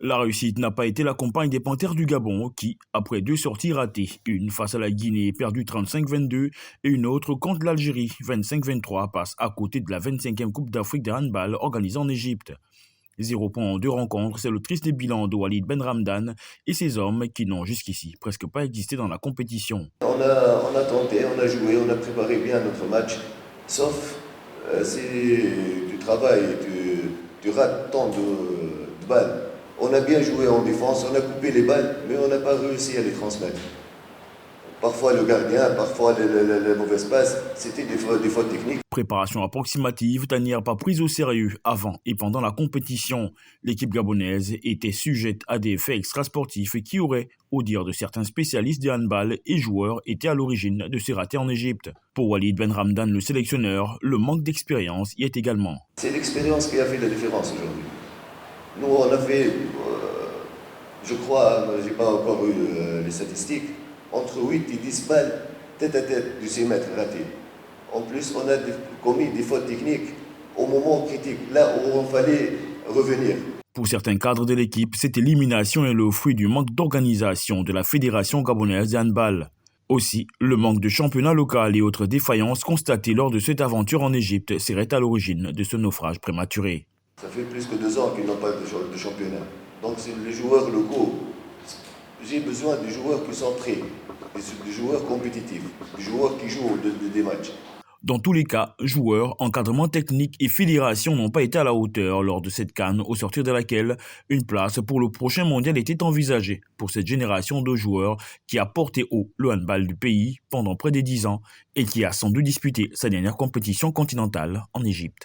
La réussite n'a pas été la compagne des Panthères du Gabon qui, après deux sorties ratées, une face à la Guinée perdue 35-22 et une autre contre l'Algérie 25-23, passe à côté de la 25e Coupe d'Afrique de handball organisée en Égypte. 0 points en 2 rencontres, c'est le triste bilan de Walid Benramdan et ses hommes qui n'ont jusqu'ici presque pas existé dans la compétition. On a tenté, on a joué, on a préparé bien notre match, sauf si tu travailles, tu rates tant de balles. On a bien joué en défense, on a coupé les balles, mais on n'a pas réussi à les transmettre. Parfois le gardien, parfois les mauvaises passes, c'était des fautes techniques. Préparation approximative, tanière pas prise au sérieux avant et pendant la compétition. L'équipe gabonaise était sujette à des faits extrasportifs qui auraient, au dire de certains spécialistes de handball et joueurs, été à l'origine de ces ratés en Égypte. Pour Walid Benramdan, le sélectionneur, le manque d'expérience y est également. C'est l'expérience qui a fait la différence aujourd'hui. Nous, on a fait, je crois, je n'ai pas encore eu les statistiques, entre 8 et 10 balles tête à tête de ces mètres ratés. En plus, on a commis des fautes techniques au moment critique, là où on fallait revenir. Pour certains cadres de l'équipe, cette élimination est le fruit du manque d'organisation de la Fédération gabonaise de handball. Aussi, le manque de championnat local et autres défaillances constatées lors de cette aventure en Égypte seraient à l'origine de ce naufrage prématuré. Ça fait plus que 2 ans qu'ils n'ont pas de championnat. Donc c'est les joueurs locaux. J'ai besoin de joueurs qui sont prêts, des joueurs compétitifs, des joueurs qui jouent des matchs. Dans tous les cas, joueurs, encadrement technique et fédération n'ont pas été à la hauteur lors de cette CAN, au sortir de laquelle une place pour le prochain mondial était envisagée pour cette génération de joueurs qui a porté haut le handball du pays pendant près de 10 ans et qui a sans doute disputé sa dernière compétition continentale en Égypte.